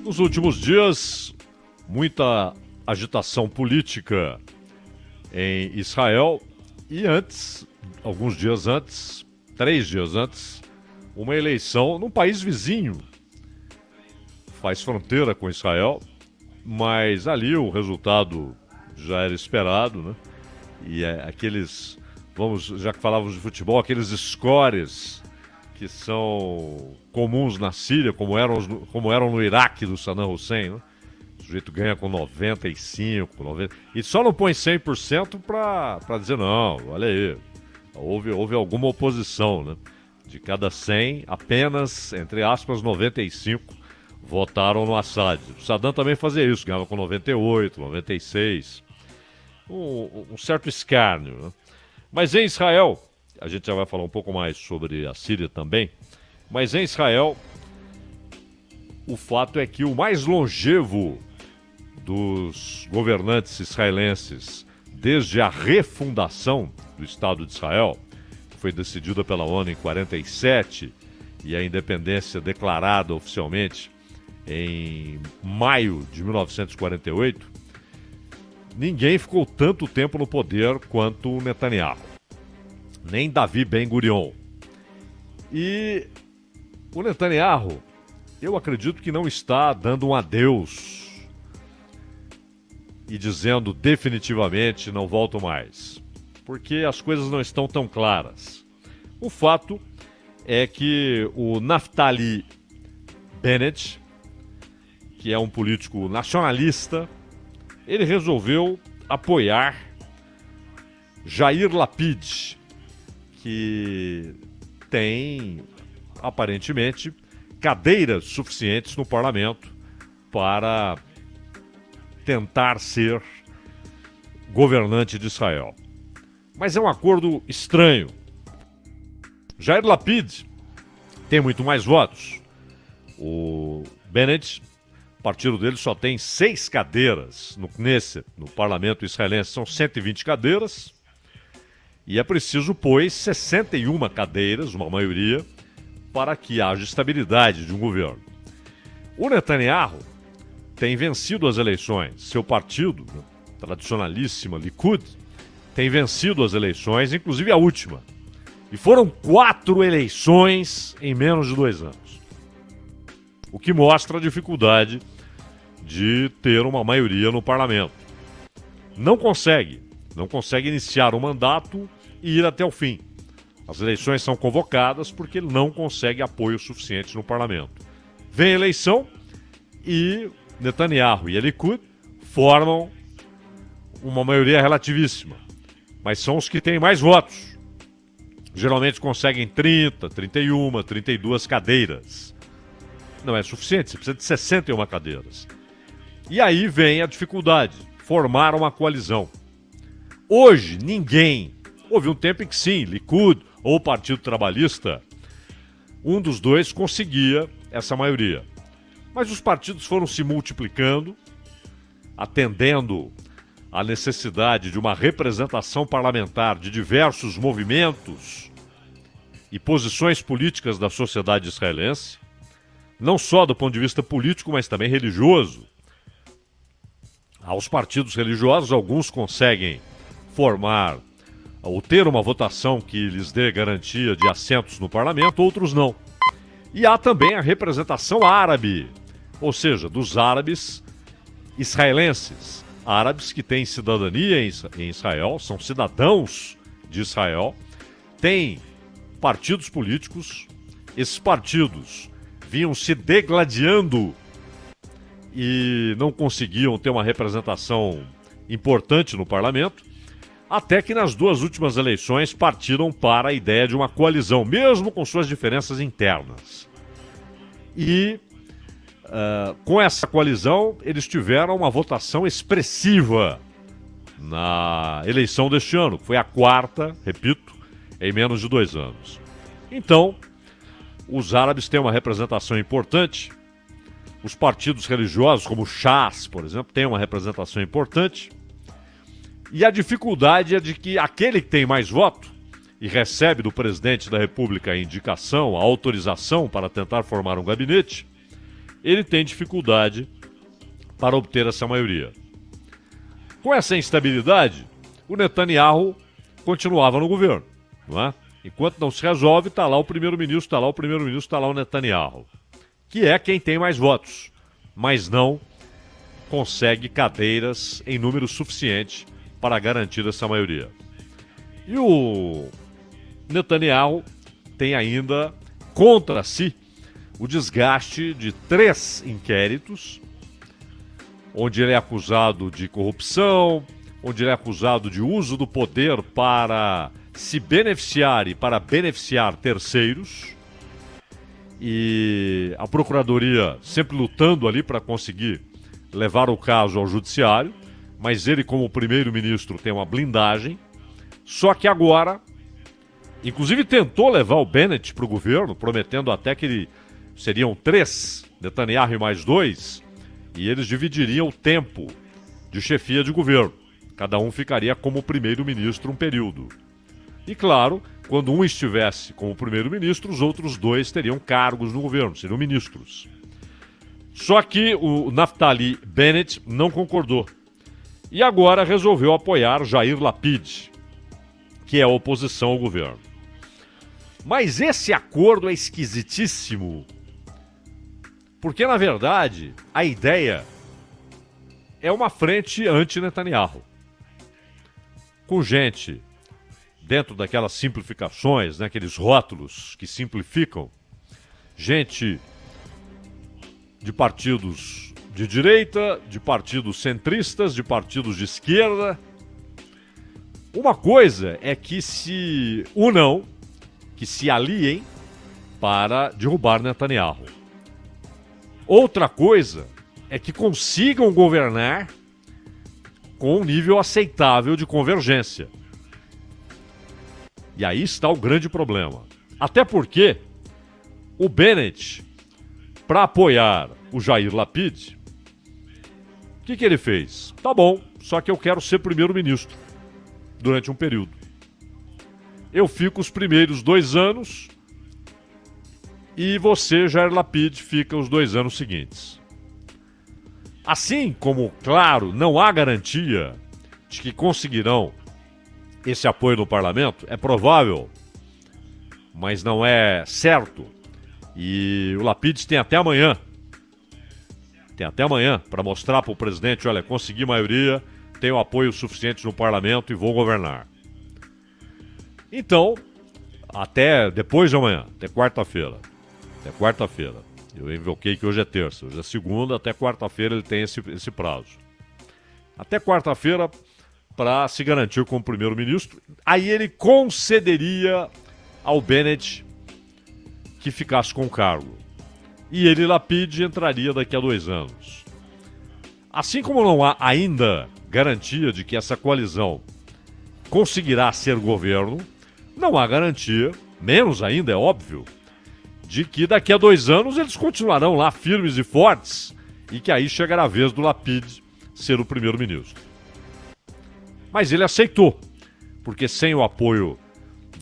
Nos últimos dias, muita agitação política em Israel e antes, alguns dias antes, 3 dias antes, uma eleição num país vizinho. Faz fronteira com Israel, mas ali o resultado já era esperado, né? E aqueles, já que falávamos de futebol, aqueles scores que são comuns na Síria, como eram no Iraque do Saddam Hussein, né? O sujeito ganha com 95, 90, e só não põe 100% para dizer, não, olha aí, houve alguma oposição, né? De cada 100, apenas, entre aspas, 95 votaram no Assad. O Saddam também fazia isso, ganhava com 98, 96. Um certo escárnio, né? Mas em Israel, a gente já vai falar um pouco mais sobre a Síria também, mas em Israel, o fato é que o mais longevo dos governantes israelenses desde a refundação do Estado de Israel, que foi decidida pela ONU em 47 e a independência declarada oficialmente em maio de 1948, ninguém ficou tanto tempo no poder quanto o Netanyahu. Nem Davi Ben-Gurion. E o Netanyahu, eu acredito que não está dando um adeus e dizendo definitivamente não volto mais, porque as coisas não estão tão claras. O fato é que o Naftali Bennett, que é um político nacionalista, ele resolveu apoiar Yair Lapid, que tem, aparentemente, cadeiras suficientes no parlamento para tentar ser governante de Israel. Mas é um acordo estranho. Yair Lapid tem muito mais votos. O Bennett, o partido dele só tem 6 cadeiras no Knesset, no parlamento israelense. São 120 cadeiras. E é preciso, pois, 61 cadeiras, uma maioria, para que haja estabilidade de um governo. O Netanyahu tem vencido as eleições. Seu partido, tradicionalíssima Likud, tem vencido as eleições, inclusive a última. E foram 4 eleições em menos de 2 anos. O que mostra a dificuldade de ter uma maioria no parlamento. Não consegue iniciar um mandato e ir até o fim. As eleições são convocadas porque ele não consegue apoio suficiente no parlamento. Vem a eleição e Netanyahu e a Likud formam uma maioria relativíssima, mas são os que têm mais votos. Geralmente conseguem 30, 31, 32 cadeiras. Não é suficiente, você precisa de 61 cadeiras. E aí vem a dificuldade, formar uma coalizão. Hoje, houve um tempo em que sim, Likud ou Partido Trabalhista, um dos dois conseguia essa maioria. Mas os partidos foram se multiplicando, atendendo à necessidade de uma representação parlamentar de diversos movimentos e posições políticas da sociedade israelense, não só do ponto de vista político, mas também religioso. Aos partidos religiosos, alguns conseguem formar ou ter uma votação que lhes dê garantia de assentos no parlamento, outros não. E há também a representação árabe, ou seja, dos árabes israelenses. Árabes que têm cidadania em Israel, são cidadãos de Israel, têm partidos políticos, esses partidos vinham se degladiando e não conseguiam ter uma representação importante no parlamento, até que nas 2 últimas eleições partiram para a ideia de uma coalizão, mesmo com suas diferenças internas. E com essa coalizão eles tiveram uma votação expressiva na eleição deste ano, que foi a 4ª, repito, em menos de 2 anos. Então, os árabes têm uma representação importante, os partidos religiosos, como o Shas, por exemplo, têm uma representação importante, e a dificuldade é de que aquele que tem mais voto e recebe do presidente da República a indicação, a autorização para tentar formar um gabinete, ele tem dificuldade para obter essa maioria. Com essa instabilidade, o Netanyahu continuava no governo, não é? Enquanto não se resolve, está lá o primeiro-ministro, está lá o primeiro-ministro, está lá o Netanyahu, que é quem tem mais votos, mas não consegue cadeiras em número suficiente para garantir essa maioria. E o Netanyahu tem ainda contra si o desgaste de 3 inquéritos, onde ele é acusado de corrupção, onde ele é acusado de uso do poder para se beneficiar e para beneficiar terceiros. E a Procuradoria sempre lutando ali para conseguir levar o caso ao judiciário, mas ele, como primeiro-ministro, tem uma blindagem. Só que agora, inclusive tentou levar o Bennett para o governo, prometendo até que seriam 3, Netanyahu e mais 2, e eles dividiriam o tempo de chefia de governo. Cada um ficaria como primeiro-ministro um período. E claro, quando um estivesse como primeiro-ministro, os outros 2 teriam cargos no governo, seriam ministros. Só que o Naftali Bennett não concordou. E agora resolveu apoiar Jair Lapid, que é a oposição ao governo. Mas esse acordo é esquisitíssimo, porque, na verdade, a ideia é uma frente anti-Netanyahu, com gente dentro daquelas simplificações, né, aqueles rótulos que simplificam, gente de partidos de direita, de partidos centristas, de partidos de esquerda. Uma coisa é que se unam, que se aliem para derrubar Netanyahu. Outra coisa é que consigam governar com um nível aceitável de convergência. E aí está o grande problema. Até porque o Bennett, para apoiar o Jair Lapid, o que ele fez? Tá bom, só que eu quero ser primeiro-ministro durante um período. Eu fico os primeiros 2 anos e você, Jair Lapid, fica os 2 anos seguintes. Assim como, claro, não há garantia de que conseguirão esse apoio no parlamento, é provável, mas não é certo. E o Lapid tem até amanhã. Tem até amanhã para mostrar para o presidente, olha, consegui maioria, tenho apoio suficiente no parlamento e vou governar. Então, até depois de amanhã, até quarta-feira. Até quarta-feira. Eu invoquei que hoje é terça, hoje é segunda, até quarta-feira ele tem esse prazo. Até quarta-feira para se garantir como primeiro-ministro. Aí ele concederia ao Bennett que ficasse com o cargo. E ele, Lapid, entraria daqui a 2 anos. Assim como não há ainda garantia de que essa coalizão conseguirá ser governo, não há garantia, menos ainda, é óbvio, de que daqui a 2 anos eles continuarão lá firmes e fortes e que aí chegará a vez do Lapid ser o primeiro-ministro. Mas ele aceitou, porque sem o apoio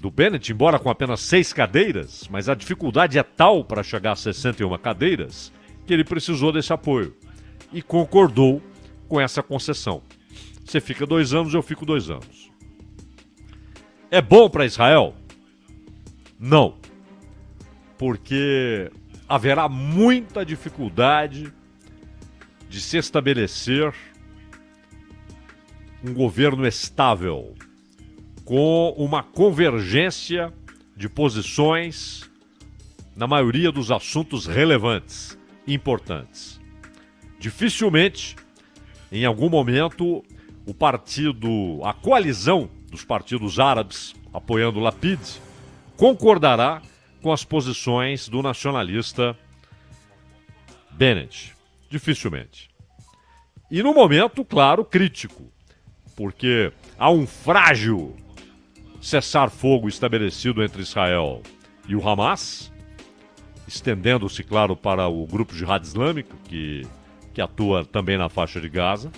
do Bennett, embora com apenas 6 cadeiras, mas a dificuldade é tal para chegar a 61 cadeiras, que ele precisou desse apoio e concordou com essa concessão. Você fica 2 anos, eu fico 2 anos. É bom para Israel? Não, porque haverá muita dificuldade de se estabelecer um governo estável, com uma convergência de posições na maioria dos assuntos relevantes e importantes. Dificilmente, em algum momento, a coalizão dos partidos árabes apoiando Lapid concordará com as posições do nacionalista Bennett. Dificilmente. E no momento, claro, crítico, porque há um frágil cessar-fogo estabelecido entre Israel e o Hamas, estendendo-se, claro, para o grupo Jihad Islâmico, que atua também na faixa de Gaza.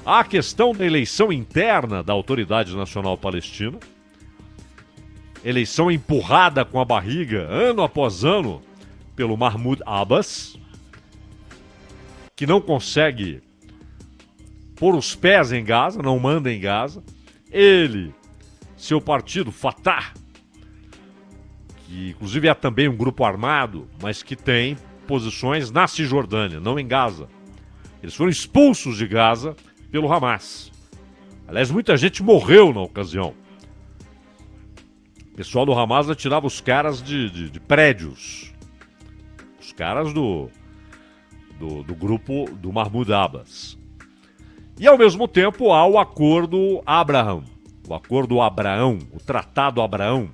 Há a questão da eleição interna da Autoridade Nacional Palestina, eleição empurrada com a barriga, ano após ano, pelo Mahmoud Abbas, que não consegue pôr os pés em Gaza, não manda em Gaza. Ele, seu partido, Fatah, que inclusive é também um grupo armado, mas que tem posições na Cisjordânia, não em Gaza. Eles foram expulsos de Gaza pelo Hamas. Aliás, muita gente morreu na ocasião. O pessoal do Hamas atirava os caras de prédios. Os caras do grupo do Mahmoud Abbas. E ao mesmo tempo há o Acordo Abraham. O Acordo Abraão, o Tratado Abraão,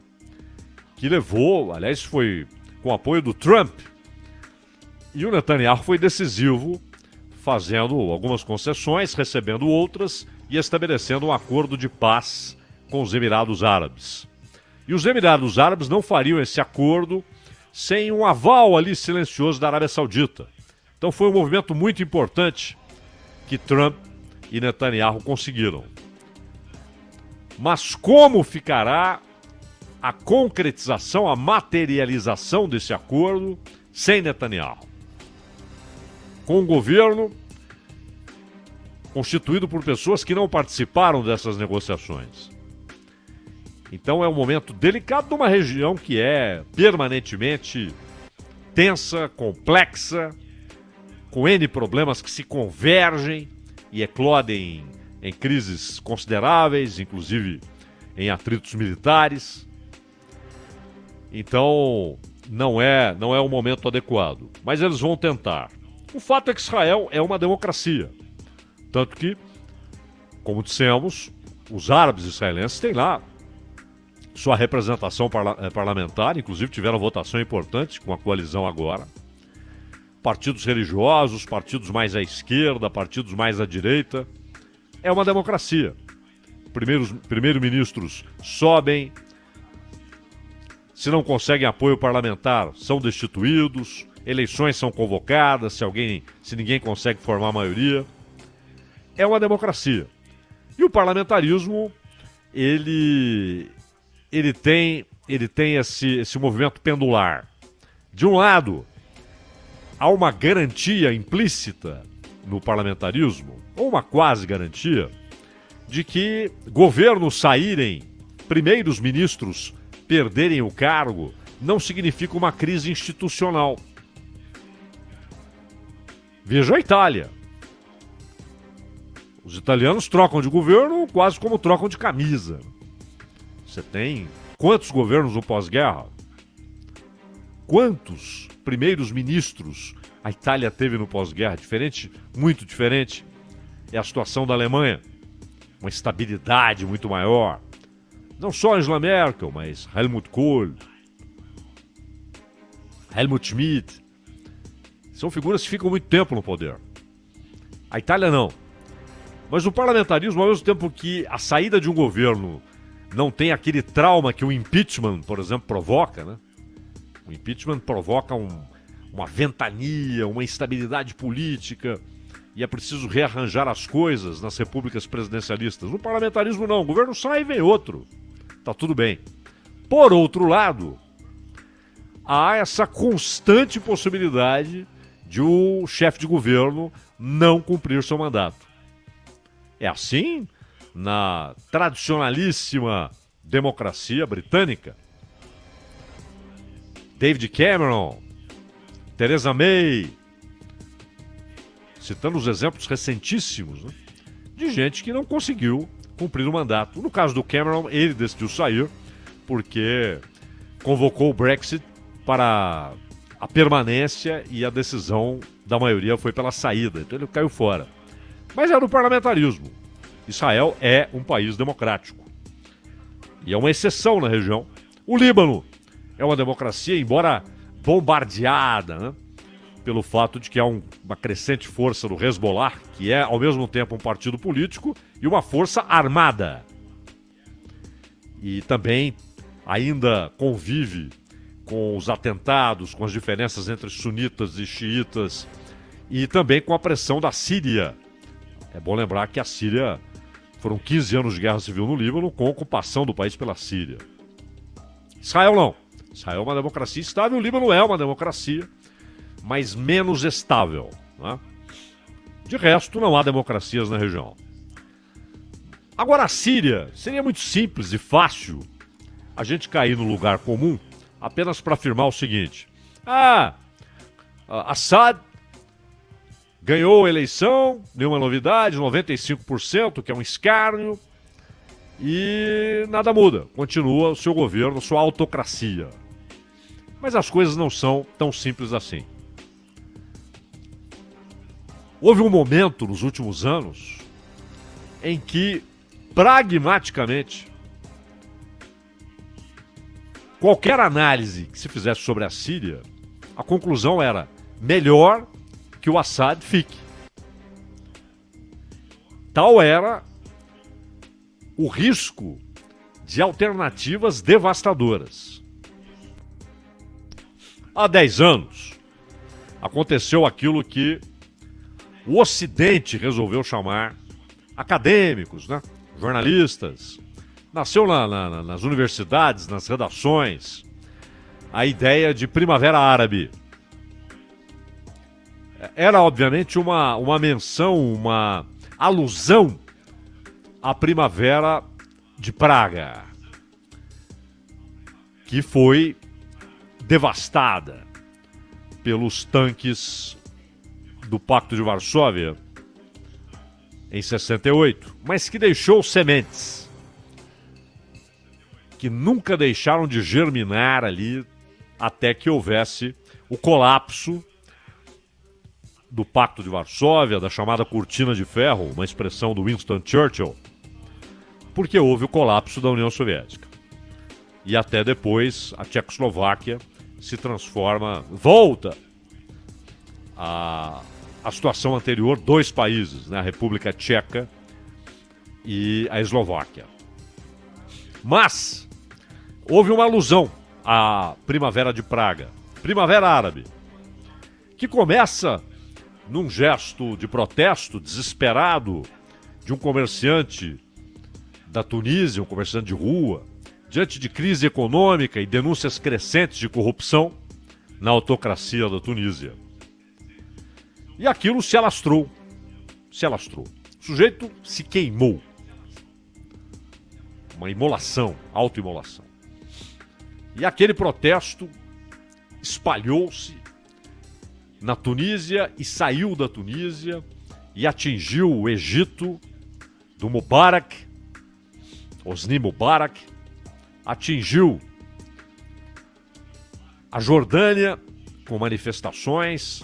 que levou, aliás, foi com o apoio do Trump. E o Netanyahu foi decisivo, fazendo algumas concessões, recebendo outras e estabelecendo um acordo de paz com os Emirados Árabes. E os Emirados Árabes não fariam esse acordo sem um aval ali silencioso da Arábia Saudita. Então foi um movimento muito importante que Trump e Netanyahu conseguiram. Mas como ficará a concretização, a materialização desse acordo sem Netanyahu? Com um governo constituído por pessoas que não participaram dessas negociações. Então é um momento delicado numa região que é permanentemente tensa, complexa, com N problemas que se convergem e eclodem em crises consideráveis, inclusive em atritos militares. Então não é um momento adequado, mas eles vão tentar. O fato é que Israel é uma democracia, tanto que, como dissemos, os árabes israelenses têm lá sua representação parlamentar, inclusive tiveram votação importante com a coalizão agora. Partidos religiosos, partidos mais à esquerda, partidos mais à direita. É uma democracia. Primeiro-ministros sobem, se não conseguem apoio parlamentar, são destituídos, eleições são convocadas, se ninguém consegue formar a maioria. É uma democracia. E o parlamentarismo, ele tem esse movimento pendular. De um lado, há uma garantia implícita no parlamentarismo, ou uma quase garantia, de que governos saírem, primeiros ministros perderem o cargo, não significa uma crise institucional. Veja a Itália. Os italianos trocam de governo quase como trocam de camisa. Você tem quantos governos no pós-guerra? Quantos primeiros ministros a Itália teve no pós-guerra? Diferente, muito diferente. É a situação da Alemanha. Uma estabilidade muito maior. Não só Angela Merkel, mas Helmut Kohl, Helmut Schmidt. São figuras que ficam muito tempo no poder. A Itália não. Mas o parlamentarismo, ao mesmo tempo que a saída de um governo não tem aquele trauma que o impeachment, por exemplo, provoca, né? O impeachment provoca uma ventania, uma instabilidade política, e é preciso rearranjar as coisas nas repúblicas presidencialistas. No parlamentarismo não, o governo sai e vem outro. Tá tudo bem. Por outro lado, há essa constante possibilidade de o chefe de governo não cumprir seu mandato. É assim na tradicionalíssima democracia britânica. David Cameron, Theresa May, citando os exemplos recentíssimos, né, de gente que não conseguiu cumprir o mandato. No caso do Cameron, ele decidiu sair porque convocou o Brexit para a permanência e a decisão da maioria foi pela saída. Então ele caiu fora. Mas é do parlamentarismo. Israel é um país democrático. E é uma exceção na região. O Líbano é uma democracia, embora bombardeada, né, pelo fato de que há uma crescente força do Hezbollah, que é ao mesmo tempo um partido político e uma força armada. E também ainda convive com os atentados, com as diferenças entre sunitas e xiitas e também com a pressão da Síria. É bom lembrar que a Síria foram 15 anos de guerra civil no Líbano com a ocupação do país pela Síria. Israel não. Israel é uma democracia estável, o Líbano é uma democracia, mas menos estável, né? De resto, não há democracias na região. Agora, a Síria, seria muito simples e fácil a gente cair no lugar comum apenas para afirmar o seguinte: Assad ganhou a eleição, nenhuma novidade, 95%, que é um escárnio, e nada muda. Continua o seu governo, sua autocracia. Mas as coisas não são tão simples assim. Houve um momento nos últimos anos em que, pragmaticamente, qualquer análise que se fizesse sobre a Síria, a conclusão era: melhor que o Assad fique. Tal era o risco de alternativas devastadoras. Há 10 anos, aconteceu aquilo que o Ocidente resolveu chamar acadêmicos, né? Jornalistas. Nasceu nas universidades, nas redações, a ideia de Primavera Árabe. Era, obviamente, uma menção, uma alusão à Primavera de Praga, que foi devastada pelos tanques do Pacto de Varsóvia em 68, mas que deixou sementes que nunca deixaram de germinar ali até que houvesse o colapso do Pacto de Varsóvia, da chamada Cortina de Ferro, uma expressão do Winston Churchill, porque houve o colapso da União Soviética. E até depois a Tchecoslováquia se transforma, volta a situação anterior, dois países, né? A República Tcheca e a Eslováquia. Mas houve uma alusão à Primavera de Praga, Primavera Árabe, que começa num gesto de protesto desesperado de um comerciante da Tunísia, um comerciante de rua, diante de crise econômica e denúncias crescentes de corrupção na autocracia da Tunísia. E aquilo se alastrou. Se alastrou. O sujeito se queimou. Uma imolação, autoimolação. E aquele protesto espalhou-se na Tunísia e saiu da Tunísia e atingiu o Egito do Mubarak, Hosni Mubarak, atingiu a Jordânia com manifestações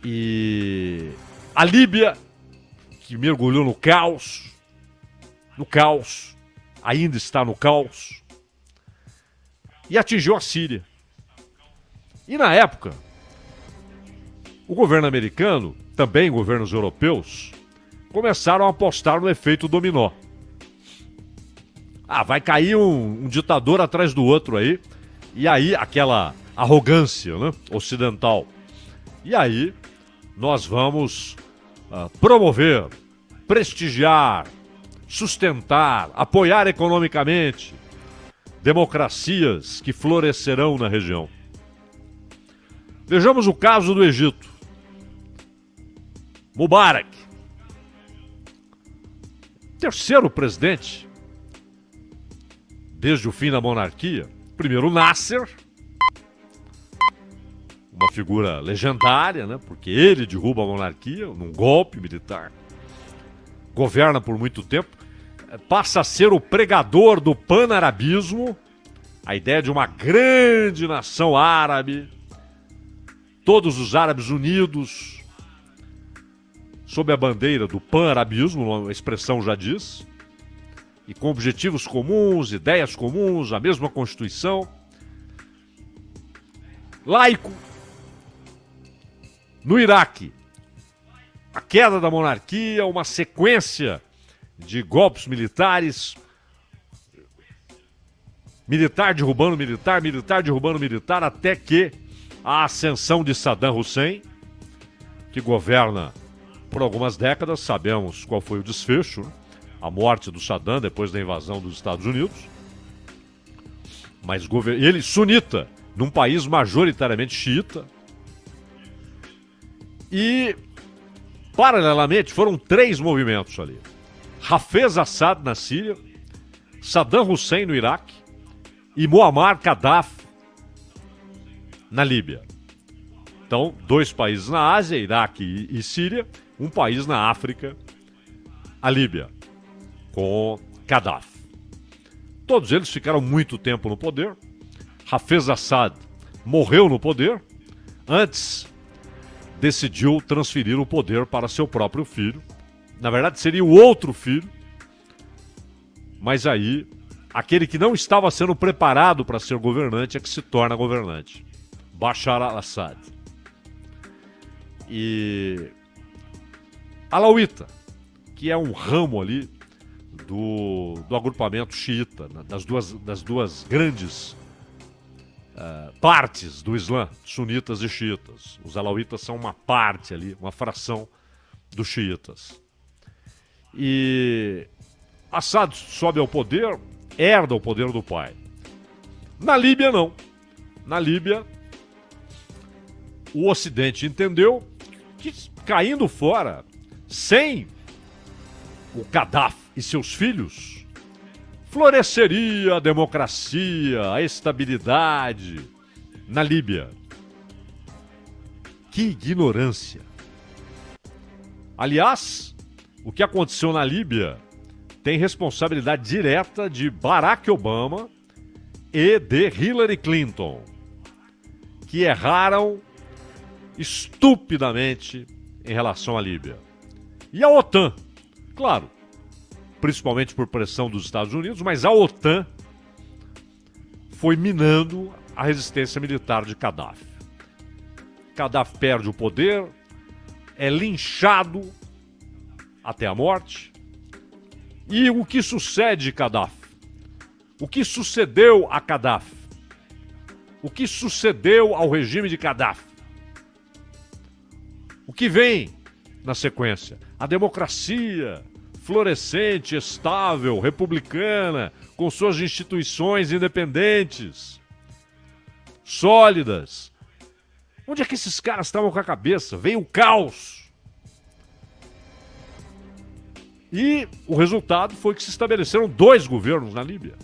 e a Líbia, que mergulhou no caos, ainda está no caos, e atingiu a Síria. E na época, o governo americano, também governos europeus, começaram a apostar no efeito dominó. Vai cair um ditador atrás do outro aí, e aí aquela arrogância, né, ocidental. E aí nós vamos promover, prestigiar, sustentar, apoiar economicamente democracias que florescerão na região. Vejamos o caso do Egito. Mubarak, terceiro presidente desde o fim da monarquia. Primeiro Nasser, uma figura legendária, né? Porque ele derruba a monarquia num golpe militar. Governa por muito tempo. Passa a ser o pregador do panarabismo, a ideia de uma grande nação árabe, todos os árabes unidos, sob a bandeira do pan-arabismo, a expressão já diz, e com objetivos comuns, ideias comuns, a mesma Constituição. Laico. No Iraque, a queda da monarquia, uma sequência de golpes militares, militar derrubando militar, militar derrubando militar, até que a ascensão de Saddam Hussein, que governa por algumas décadas. Sabemos qual foi o desfecho, né? A morte do Saddam depois da invasão dos Estados Unidos. Mas ele sunita, num país majoritariamente xiita. E Paralelamente, foram 3 movimentos ali. Hafez Assad na Síria, Saddam Hussein no Iraque e Muammar Gaddafi na Líbia. Então, 2 países na Ásia, Iraque e Síria, um país na África, a Líbia, com Gaddafi. Todos eles ficaram muito tempo no poder. Hafez Assad morreu no poder. Antes, decidiu transferir o poder para seu próprio filho. Na verdade, seria o outro filho. Mas aí, aquele que não estava sendo preparado para ser governante é que se torna governante. Bashar al-Assad. E Alauíta, que é um ramo ali do agrupamento xiita, das duas grandes partes do Islã, sunitas e xiitas. Os alauítas são uma parte ali, uma fração dos xiitas. E Assad sobe ao poder, herda o poder do pai. Na Líbia, não. Na Líbia, o Ocidente entendeu que, caindo fora, sem o Gaddafi e seus filhos, floresceria a democracia, a estabilidade na Líbia. Que ignorância! Aliás, o que aconteceu na Líbia tem responsabilidade direta de Barack Obama e de Hillary Clinton, que erraram estupidamente em relação à Líbia. E a OTAN, claro, principalmente por pressão dos Estados Unidos, mas a OTAN foi minando a resistência militar de Gaddafi. Gaddafi perde o poder, é linchado até a morte. E o que sucede Gaddafi? O que sucedeu a Gaddafi? O que sucedeu ao regime de Gaddafi? O que vem na sequência? A democracia florescente, estável, republicana, com suas instituições independentes, sólidas. Onde é que esses caras estavam com a cabeça? Veio o caos. E o resultado foi que se estabeleceram 2 governos na Líbia.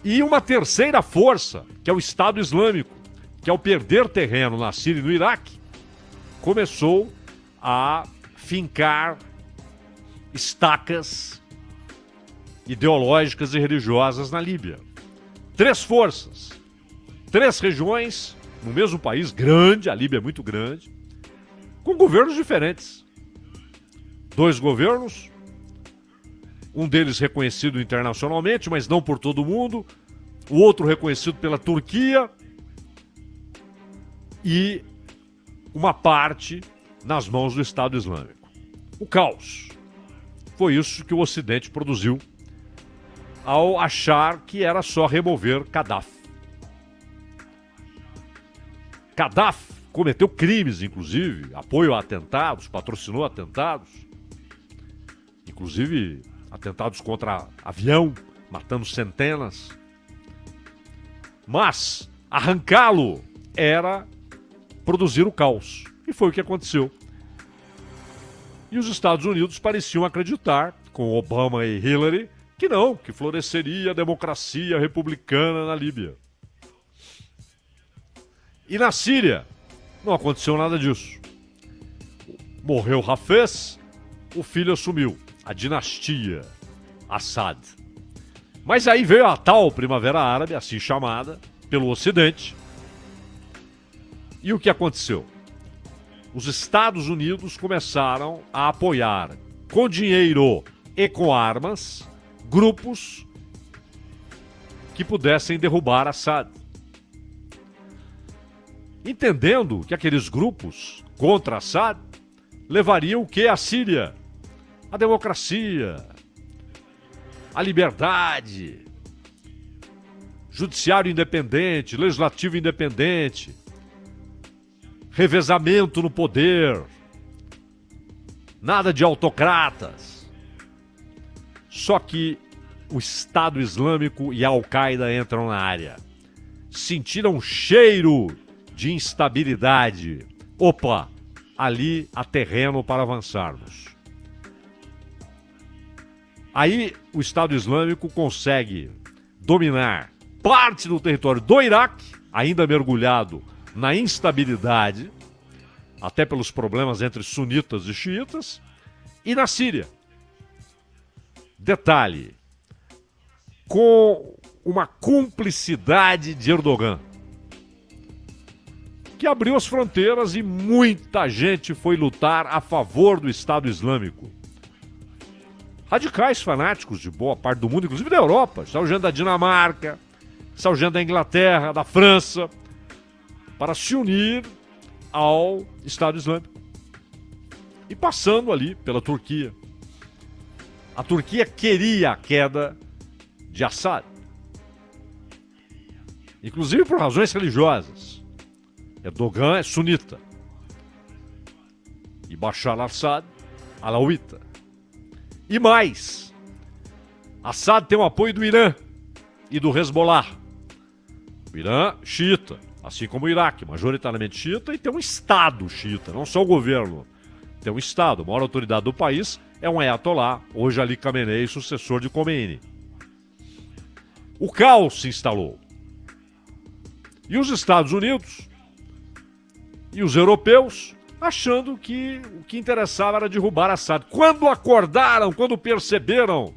E uma terceira força, que é o Estado Islâmico, que ao perder terreno na Síria e no Iraque, começou a fincar estacas ideológicas e religiosas na Líbia. 3 forças, 3 regiões, no mesmo país, grande, a Líbia é muito grande, com governos diferentes. 2 governos, um deles reconhecido internacionalmente, mas não por todo mundo, o outro reconhecido pela Turquia e uma parte nas mãos do Estado Islâmico. O caos. Foi isso que o Ocidente produziu ao achar que era só remover Gaddafi. Gaddafi cometeu crimes, inclusive, apoio a atentados, patrocinou atentados, inclusive atentados contra avião, matando centenas. Mas arrancá-lo era produzir o caos. E foi o que aconteceu. E os Estados Unidos pareciam acreditar, com Obama e Hillary, que não, que floresceria a democracia republicana na Líbia. E na Síria, não aconteceu nada disso. Morreu Hafez, o filho assumiu a dinastia Assad. Mas aí veio a tal Primavera Árabe, assim chamada, pelo Ocidente. E o que aconteceu? Os Estados Unidos começaram a apoiar, com dinheiro e com armas, grupos que pudessem derrubar Assad. Entendendo que aqueles grupos contra Assad levariam o que? A Síria? A democracia, a liberdade, judiciário independente, legislativo independente, revezamento no poder, nada de autocratas. Só que o Estado Islâmico e a Al-Qaeda entram na área. Sentiram um cheiro de instabilidade. Opa, ali a terreno para avançarmos. Aí o Estado Islâmico consegue dominar parte do território do Iraque, ainda mergulhado na instabilidade, até pelos problemas entre sunitas e xiitas, e na Síria. Detalhe, com uma cumplicidade de Erdogan, que abriu as fronteiras e muita gente foi lutar a favor do Estado Islâmico. Radicais fanáticos de boa parte do mundo, inclusive da Europa, estavam gente da Dinamarca, estavam gente da Inglaterra, da França, para se unir ao Estado Islâmico. E passando ali pela Turquia. A Turquia queria a queda de Assad. Inclusive por razões religiosas. Erdogan é sunita. E Bashar al-Assad, alauíta. E mais, Assad tem o apoio do Irã e do Hezbollah. O Irã, xiita, assim como o Iraque, majoritariamente xiita, e tem um Estado xiita, não só o governo. Tem um Estado, a maior autoridade do país é um ayatolá, hoje Ali Khamenei, sucessor de Khomeini. O caos se instalou. E os Estados Unidos e os europeus achando que o que interessava era derrubar Assad. Quando acordaram, quando perceberam,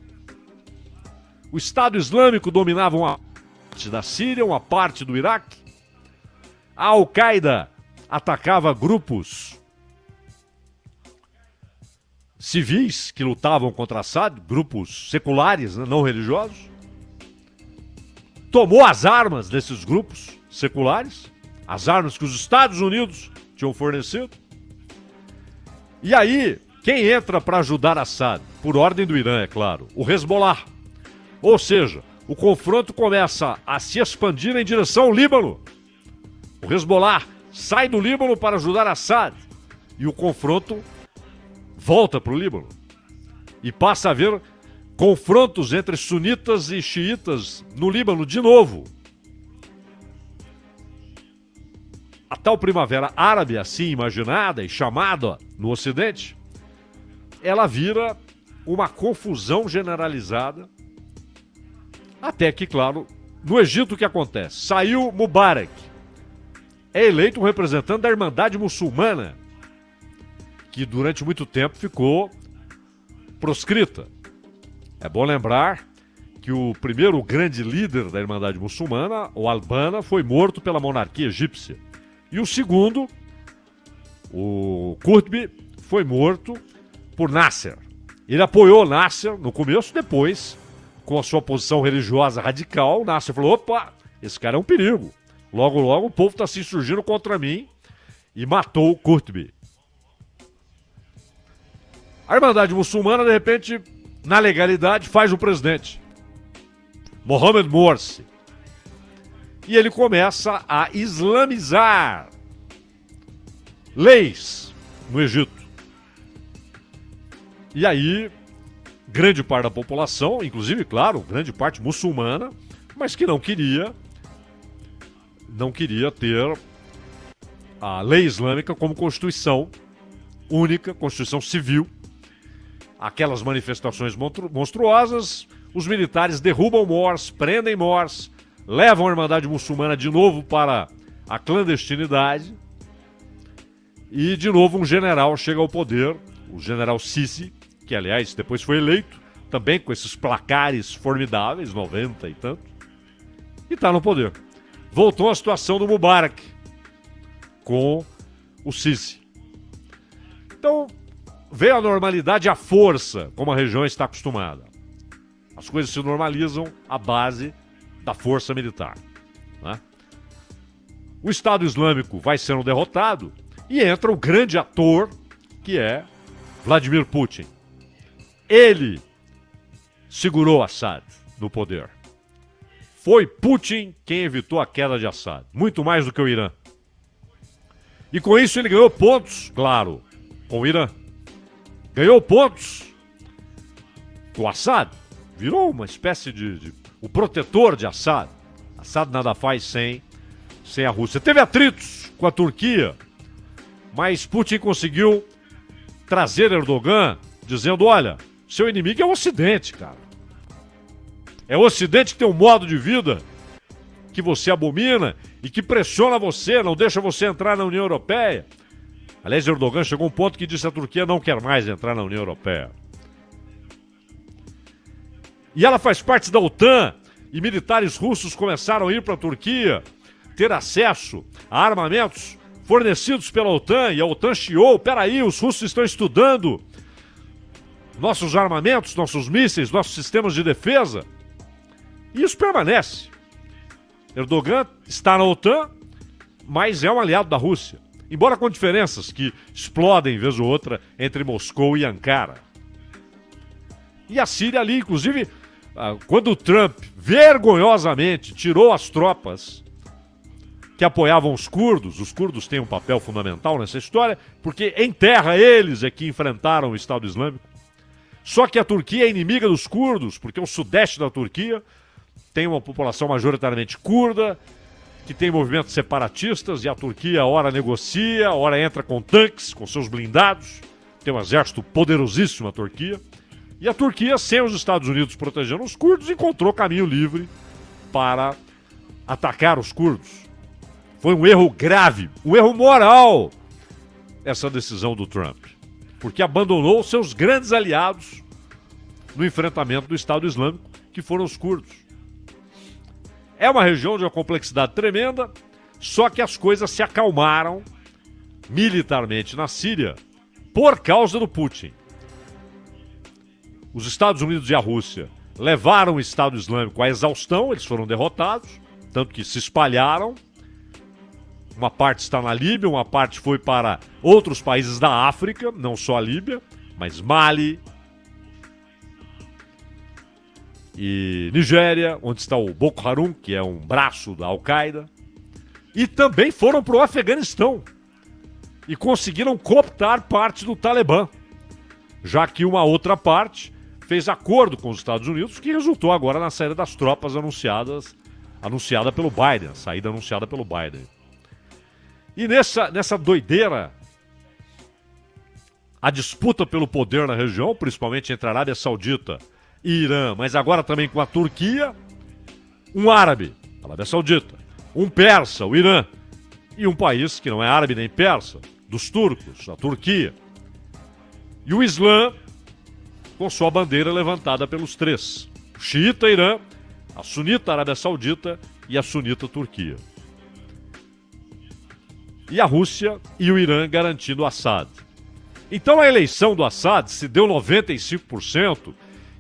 o Estado Islâmico dominava uma parte da Síria, uma parte do Iraque, a Al-Qaeda atacava grupos civis que lutavam contra Assad, grupos seculares, não religiosos, tomou as armas desses grupos seculares, as armas que os Estados Unidos tinham fornecido. E aí, quem entra para ajudar Assad? Por ordem do Irã, é claro, o Hezbollah. Ou seja, o confronto começa a se expandir em direção ao Líbano. O Hezbollah sai do Líbano para ajudar Assad. E o confronto volta para o Líbano. E passa a haver confrontos entre sunitas e xiitas no Líbano de novo. A tal primavera árabe, assim imaginada e chamada no Ocidente, ela vira uma confusão generalizada, até que, claro, no Egito o que acontece? Saiu Mubarak, é eleito um representante da Irmandade Muçulmana, que durante muito tempo ficou proscrita. É bom lembrar que o primeiro grande líder da Irmandade Muçulmana, o Al-Banna, foi morto pela monarquia egípcia. E o segundo, o Qutb, foi morto por Nasser. Ele apoiou Nasser no começo, depois, com a sua posição religiosa radical, Nasser falou, opa, esse cara é um perigo. Logo, logo o povo está se insurgindo contra mim e matou o Qutb. A Irmandade Muçulmana, de repente, na legalidade, faz o presidente, Mohamed Morsi. E ele começa a islamizar leis no Egito. E aí, grande parte da população, inclusive, claro, grande parte muçulmana, mas que não queria ter a lei islâmica como constituição única, constituição civil. Aquelas manifestações monstruosas, os militares derrubam Morsi, prendem Morsi, levam a Irmandade Muçulmana de novo para a clandestinidade e, de novo, um general chega ao poder, o general Sisi, que, aliás, depois foi eleito, também com esses placares formidáveis, 90 e tanto, e está no poder. Voltou a situação do Mubarak com o Sisi. Então, veio a normalidade à força, como a região está acostumada. As coisas se normalizam à base da força militar, né? O Estado Islâmico vai sendo derrotado e entra o grande ator, que é Vladimir Putin. Ele segurou Assad no poder. Foi Putin quem evitou a queda de Assad, muito mais do que o Irã. E com isso ele ganhou pontos, claro, com o Irã. Ganhou pontos com o Assad. Virou uma espécie de o protetor de Assad. Assad nada faz sem a Rússia. Teve atritos com a Turquia, Mas Putin conseguiu trazer Erdogan dizendo, olha, seu inimigo é o Ocidente, cara. É o Ocidente que tem um modo de vida que você abomina e que pressiona você, não deixa você entrar na União Europeia. Aliás, Erdogan chegou a um ponto que disse que a Turquia não quer mais entrar na União Europeia. E ela faz parte da OTAN, e militares russos começaram a ir para a Turquia, ter acesso a armamentos fornecidos pela OTAN, e a OTAN chiou, peraí, os russos estão estudando nossos armamentos, nossos mísseis, nossos sistemas de defesa. E isso permanece. Erdogan está na OTAN, mas é um aliado da Rússia. Embora com diferenças que explodem, vez ou outra, entre Moscou e Ankara. E a Síria ali, inclusive, quando o Trump vergonhosamente tirou as tropas que apoiavam os curdos têm um papel fundamental nessa história, porque em terra eles é que enfrentaram o Estado Islâmico. Só que a Turquia é inimiga dos curdos, porque o sudeste da Turquia tem uma população majoritariamente curda, que tem movimentos separatistas, e a Turquia ora negocia, ora entra com tanques, com seus blindados. Tem um exército poderosíssimo a Turquia. E a Turquia, sem os Estados Unidos protegendo os curdos, encontrou caminho livre para atacar os curdos. Foi um erro grave, um erro moral, essa decisão do Trump, porque abandonou seus grandes aliados no enfrentamento do Estado Islâmico, que foram os curdos. É uma região de uma complexidade tremenda, só que as coisas se acalmaram militarmente na Síria por causa do Putin. Os Estados Unidos e a Rússia levaram o Estado Islâmico à exaustão, eles foram derrotados, tanto que se espalharam. Uma parte está na Líbia, uma parte foi para outros países da África, não só a Líbia, mas Mali e Nigéria, onde está o Boko Haram, que é um braço da Al-Qaeda. E também foram para o Afeganistão e conseguiram cooptar parte do Talibã, já que uma outra parte fez acordo com os Estados Unidos, que resultou agora na saída das tropas anunciada pelo Biden, saída anunciada pelo Biden. E nessa doideira, a disputa pelo poder na região, principalmente entre a Arábia Saudita e Irã, mas agora também com a Turquia, um árabe, a Arábia Saudita, um persa, o Irã, e um país que não é árabe nem persa, dos turcos, a Turquia. E o Islã, com sua bandeira levantada pelos três: o xiita Irã, a sunita Arábia Saudita e a sunita Turquia. E a Rússia e o Irã garantindo Assad. Então a eleição do Assad se deu 95%,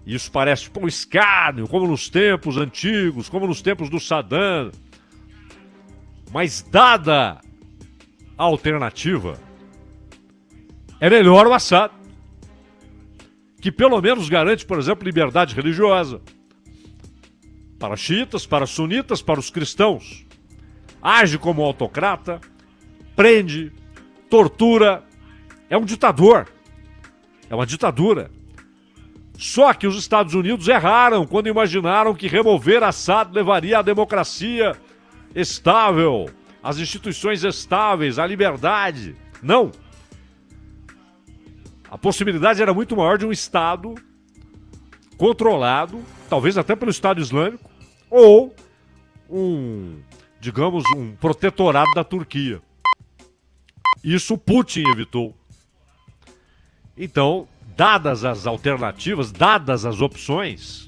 e isso parece um escárnio, como nos tempos antigos, como nos tempos do Saddam. Mas dada a alternativa, é melhor o Assad, que pelo menos garante, por exemplo, liberdade religiosa para xiitas, para sunitas, para os cristãos. Age como autocrata, prende, tortura, é um ditador, é uma ditadura. Só que os Estados Unidos erraram quando imaginaram que remover Assad levaria à democracia estável, às instituições estáveis, à liberdade. Não. A possibilidade era muito maior de um Estado controlado, talvez até pelo Estado Islâmico, ou um protetorado da Turquia. Isso Putin evitou. Então, dadas as alternativas, dadas as opções,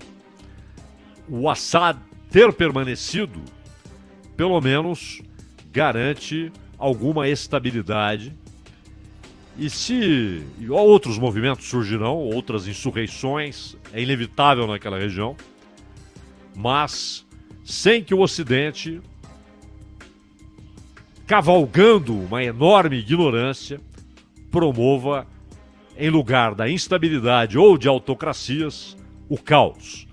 o Assad ter permanecido, pelo menos, garante alguma estabilidade. E outros movimentos surgirão, outras insurreições, é inevitável naquela região, mas sem que o Ocidente, cavalgando uma enorme ignorância, promova, em lugar da instabilidade ou de autocracias, o caos.